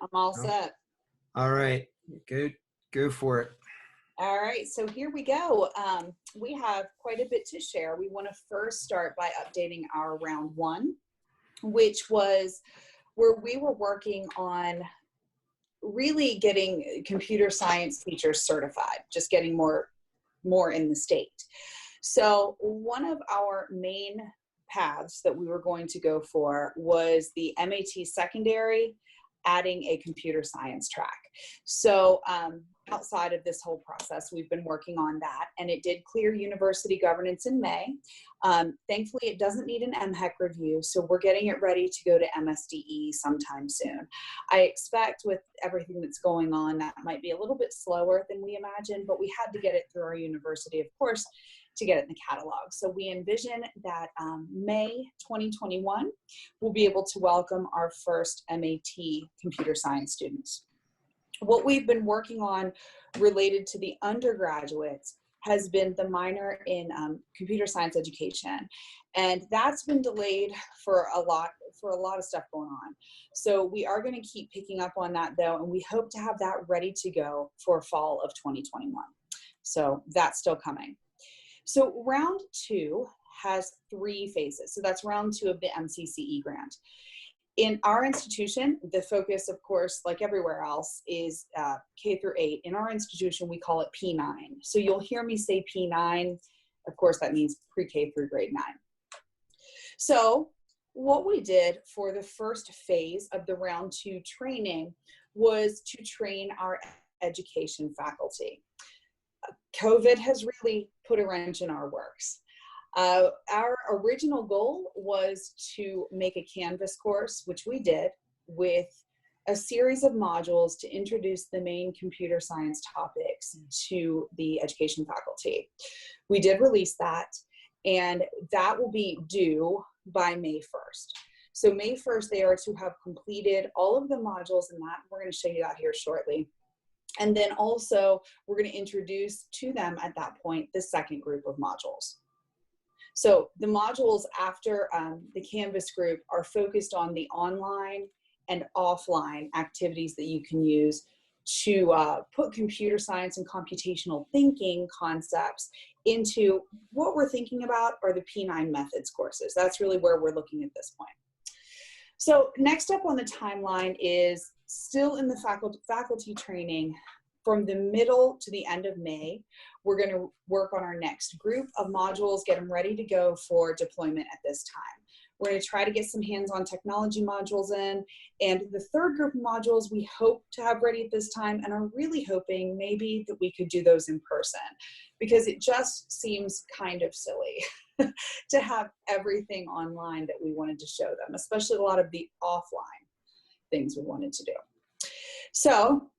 I'm all Oh, set. all right, good. Go for it. All right, so here we go. We have quite a bit to share. We want to first start by updating our round one, which was where we were working on really getting computer science teachers certified, just getting more in the state. So one of our main paths that we were going to go for was the MAT secondary, adding a computer science track. So outside of this whole process, we've been working on that, and it did clear university governance in May. Thankfully, it doesn't need an MHEC review, so we're getting it ready to go to MSDE sometime soon. I expect with everything that's going on, that might be a little bit slower than we imagined, but we had to get it through our university, of course, to get it in the catalog. So we envision that May 2021, we'll be able to welcome our first MAT computer science students. What we've been working on related to the undergraduates has been the minor in computer science education. And that's been delayed for a lot of stuff going on. So we are going to keep picking up on that though, and we hope to have that ready to go for fall of 2021. So that's still coming. So round two has 3 phases. So that's round 2 of the MCCE grant. In our institution, the focus, of course, like everywhere else, is K through 8. In our institution, we call it P9. So you'll hear me say P9. Of course, that means pre-K through grade 9. So what we did for the first phase of the round 2 training was to train our education faculty. COVID has really put a wrench in our works. Our original goal was to make a Canvas course, which we did, with a series of modules to introduce the main computer science topics to the education faculty. We did release that, and that will be due by May 1st. So May 1st, they are to have completed all of the modules in that. We're going to show you that here shortly. And then also, we're going to introduce to them at that point the second group of modules. So the modules after the Canvas group are focused on the online and offline activities that you can use to put computer science and computational thinking concepts into what we're thinking about are the P9 methods courses. That's really where we're looking at this point. So next up on the timeline is still in the faculty training. From the middle to the end of May, we're going to work on our next group of modules, get them ready to go for deployment at this time. We're going to try to get some hands-on technology modules in, and the third group of modules we hope to have ready at this time, and are really hoping maybe that we could do those in person, because it just seems kind of silly to have everything online that we wanted to show them, especially a lot of the offline things we wanted to do. So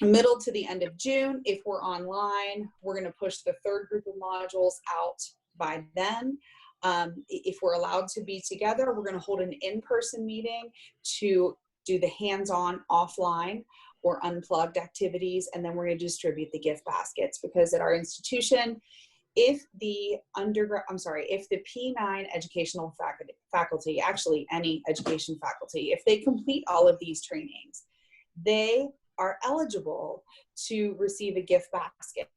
middle to the end of June, if we're online, we're going to push the third group of modules out by then. If we're allowed to be together, we're going to hold an in-person meeting to do the hands-on offline or unplugged activities, and then we're going to distribute the gift baskets, because at our institution, if the P9 educational faculty, actually any education faculty, if they complete all of these trainings, they are eligible to receive a gift basket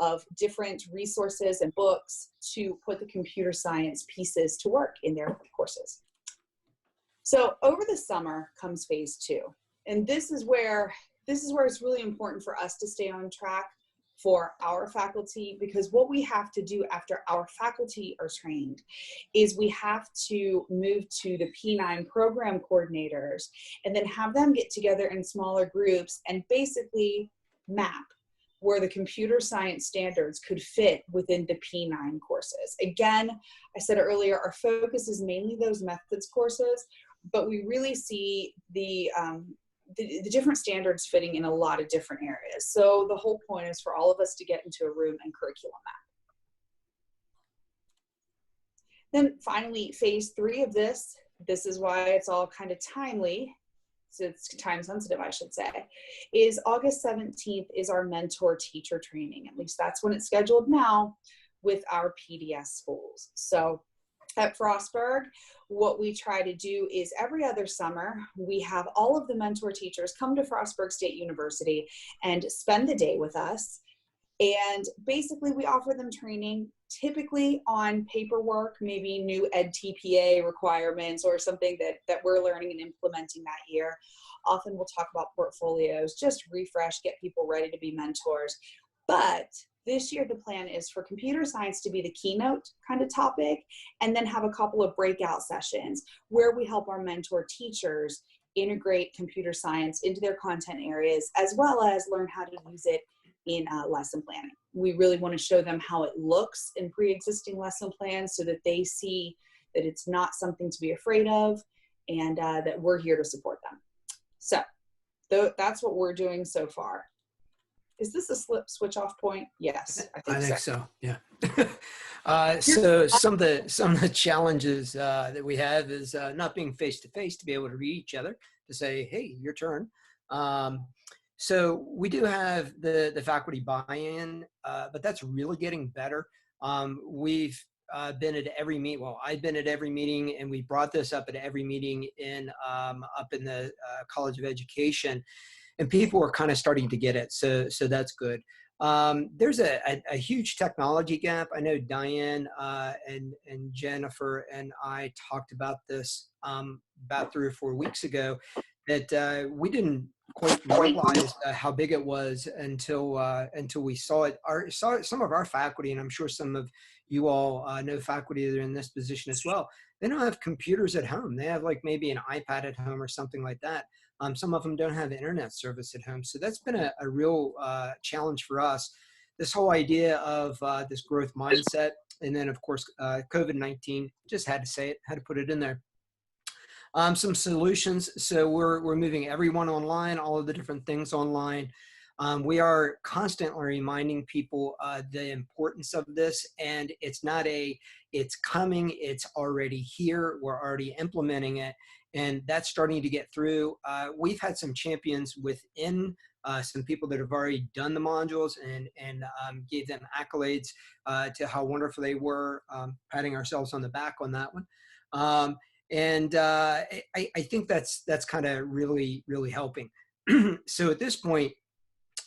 of different resources and books to put the computer science pieces to work in their courses. So over the summer comes phase 2. And this is where it's really important for us to stay on track for our faculty, because what we have to do after our faculty are trained is we have to move to the P9 program coordinators and then have them get together in smaller groups and basically map where the computer science standards could fit within the P9 courses. Again, I said earlier, our focus is mainly those methods courses, but we really see the different standards fitting in a lot of different areas. So the whole point is for all of us to get into a room and curriculum map. Then finally, phase 3 of this is why it's all kind of timely, so it's time sensitive, I should say, is August 17th is our mentor teacher training. At least that's when it's scheduled now with our PDS schools. So At Frostburg, what we try to do is every other summer, we have all of the mentor teachers come to Frostburg State University and spend the day with us. And basically, we offer them training, typically on paperwork, maybe new Ed TPA requirements or something that we're learning and implementing that year. Often we'll talk about portfolios, just refresh, get people ready to be mentors. But this year, the plan is for computer science to be the keynote kind of topic, and then have a couple of breakout sessions where we help our mentor teachers integrate computer science into their content areas, as well as learn how to use it in lesson planning. We really want to show them how it looks in pre-existing lesson plans so that they see that it's not something to be afraid of, and that we're here to support them. So that's what we're doing so far. Is this a switch off point? Yes, I think so. Yeah. So some of the challenges that we have is not being face to face to be able to read each other to say, hey, your turn. So we do have the faculty buy-in, but that's really getting better. We've been at every meet. Well, I've been at every meeting, and we brought this up at every meeting in up in the College of Education, and people are kind of starting to get it. So that's good. There's a huge technology gap. I know Diane and Jennifer and I talked about this about 3 or 4 weeks ago, that we didn't quite realize how big it was until we saw it. Saw some of our faculty, and I'm sure some of you all know faculty that are in this position as well. They don't have computers at home. They have like maybe an iPad at home or something like that. Some of them don't have internet service at home. So that's been a real challenge for us. This whole idea of this growth mindset. And then, of course, COVID-19, just had to say it, had to put it in there. Some solutions. So we're moving everyone online, all of the different things online. We are constantly reminding people the importance of this, and it's not it's coming, it's already here, we're already implementing it, and that's starting to get through. We've had some champions within some people that have already done the modules and gave them accolades to how wonderful they were, patting ourselves on the back on that one. And I think that's kind of really, really helping. So at this point,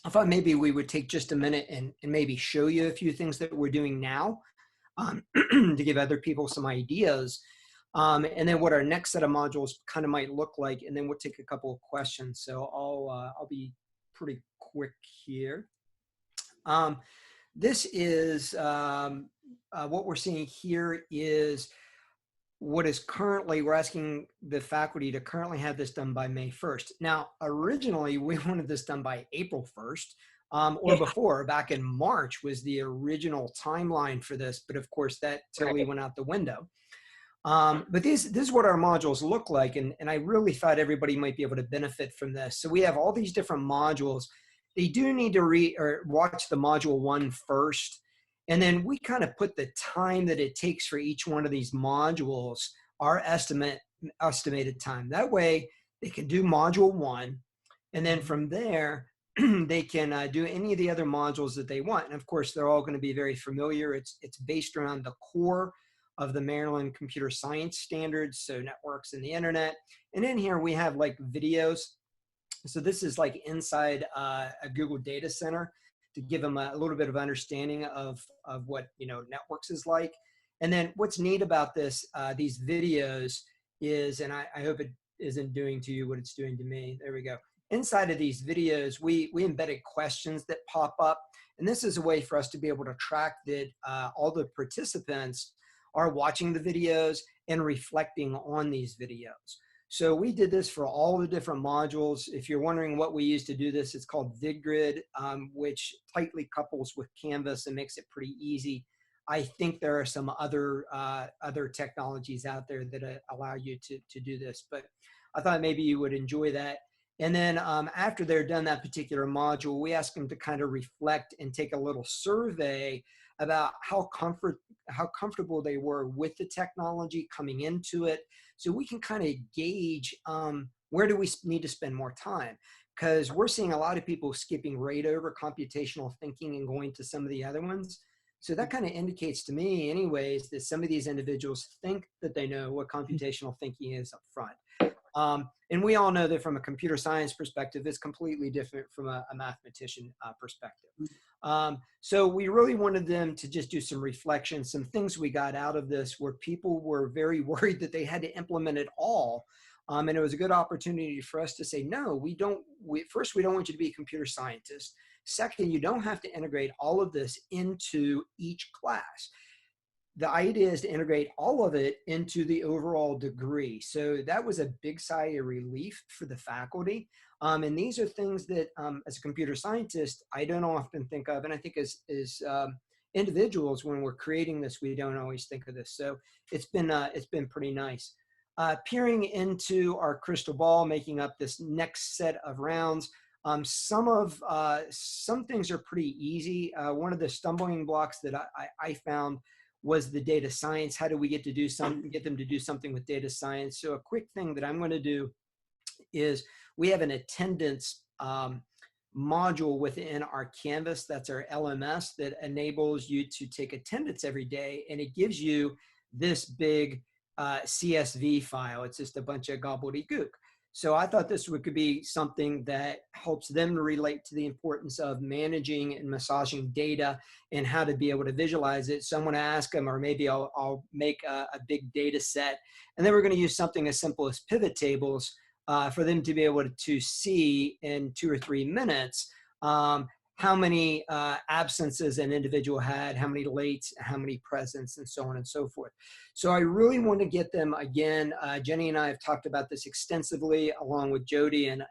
I thought maybe we would take just a minute and maybe show you a few things that we're doing now to give other people some ideas. And then what our next set of modules kind of might look like. And then we'll take a couple of questions. So I'll be pretty quick here. This is what we're seeing here is what is currently, we're asking the faculty to currently have this done by May 1st. Now, originally, we wanted this done by April 1st, or before, back in March was the original timeline for this. But of course, that totally went out the window. But this is what our modules look like. And I really thought everybody might be able to benefit from this. So we have all these different modules. They do need to read or watch the module 1 first. And then we kind of put the time that it takes for each one of these modules, our estimated time. That way they can do module 1. And then from there, they can do any of the other modules that they want. And of course, they're all going to be very familiar. It's based around the core of the Maryland computer science standards. So networks and the internet. And in here we have like videos. So this is like inside a Google data center, to give them a little bit of understanding of what, networks is like. And then what's neat about this, these videos is, and I hope it isn't doing to you what it's doing to me. There we go. Inside of these videos, we embedded questions that pop up. And this is a way for us to be able to track that all the participants are watching the videos and reflecting on these videos. So we did this for all the different modules. If you're wondering what we use to do this, it's called VidGrid, which tightly couples with Canvas and makes it pretty easy. I think there are some other technologies out there that allow you to do this, but I thought maybe you would enjoy that. And then after they're done that particular module, we ask them to kind of reflect and take a little survey about how comfortable they were with the technology coming into it. So we can kind of gauge where do we need to spend more time, because we're seeing a lot of people skipping right over computational thinking and going to some of the other ones. So that kind of indicates to me anyways that some of these individuals think that they know what computational thinking is up front. And we all know that from a computer science perspective, it's completely different from a mathematician perspective. So we really wanted them to just do some reflection, some things we got out of this where people were very worried that they had to implement it all. And it was a good opportunity for us to say, no, first, we don't want you to be a computer scientist. Second, you don't have to integrate all of this into each class. The idea is to integrate all of it into the overall degree. So that was a big sigh of relief for the faculty. And these are things that, as a computer scientist, I don't often think of. And I think as individuals, when we're creating this, we don't always think of this. So it's been pretty nice. Peering into our crystal ball, making up this next set of rounds. Some things are pretty easy. One of the stumbling blocks that I found was the data science. How do we get them to do something with data science? So a quick thing that I'm going to do is we have an attendance module within our Canvas. That's our LMS that enables you to take attendance every day. And it gives you this big CSV file. It's just a bunch of gobbledygook. So I thought this could be something that helps them to relate to the importance of managing and massaging data and how to be able to visualize it. So I'm going to ask them, or maybe I'll make a big data set. And then we're going to use something as simple as pivot tables for them to be able to see in 2 or 3 minutes how many absences an individual had, how many lates, how many presents, and so on and so forth. So I really want to get them, again, Jenny and I have talked about this extensively, along with Jody and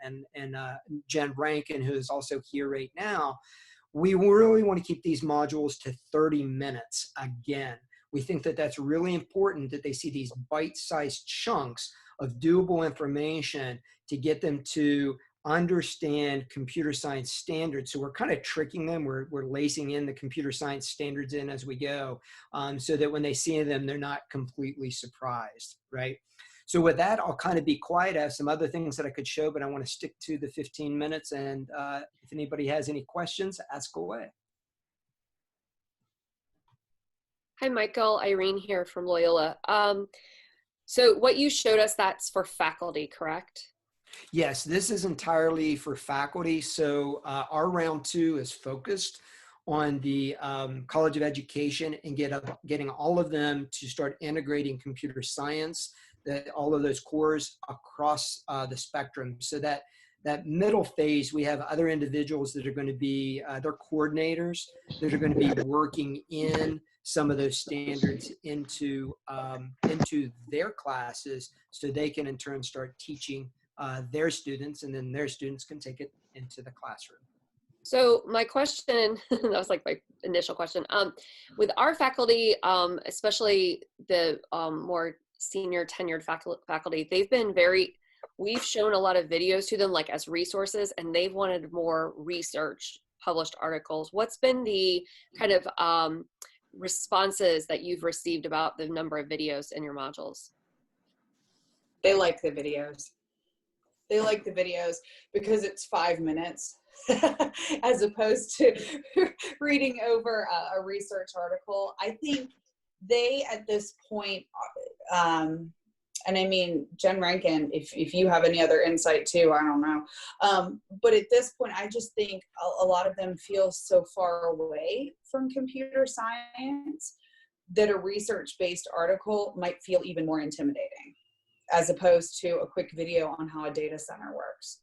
Jen Rankin, who is also here right now. We really want to keep these modules to 30 minutes again. We think that that's really important, that they see these bite-sized chunks of doable information to get them to understand computer science standards. So we're kind of tricking them. We're lacing in the computer science standards in as we go, so that when they see them, they're not completely surprised, right? So with that, I'll kind of be quiet. I have some other things that I could show, but I want to stick to the 15 minutes. And if anybody has any questions, ask away. Hi, Michael. Irene here from Loyola. So what you showed us, that's for faculty, correct? Yes, this is entirely for faculty. So our round 2 is focused on the College of Education and getting all of them to start integrating computer science, all of those cores across the spectrum. So that middle phase, we have other individuals that are going to be, they're coordinators that are going to be working in some of those standards into their classes, so they can in turn start teaching their students, and then their students can take it into the classroom. So my question, that was like my initial question, with our faculty, especially the more senior tenured faculty, we've shown a lot of videos to them like as resources, and they've wanted more research, published articles. What's been the kind of responses that you've received about the number of videos in your modules? They like the videos. They like the videos because it's 5 minutes as opposed to reading over a research article. I think they, at this point, and I mean, Jen Rankin, if you have any other insight too, I don't know. But at this point, I just think a lot of them feel so far away from computer science that a research-based article might feel even more intimidating, as opposed to a quick video on how a data center works.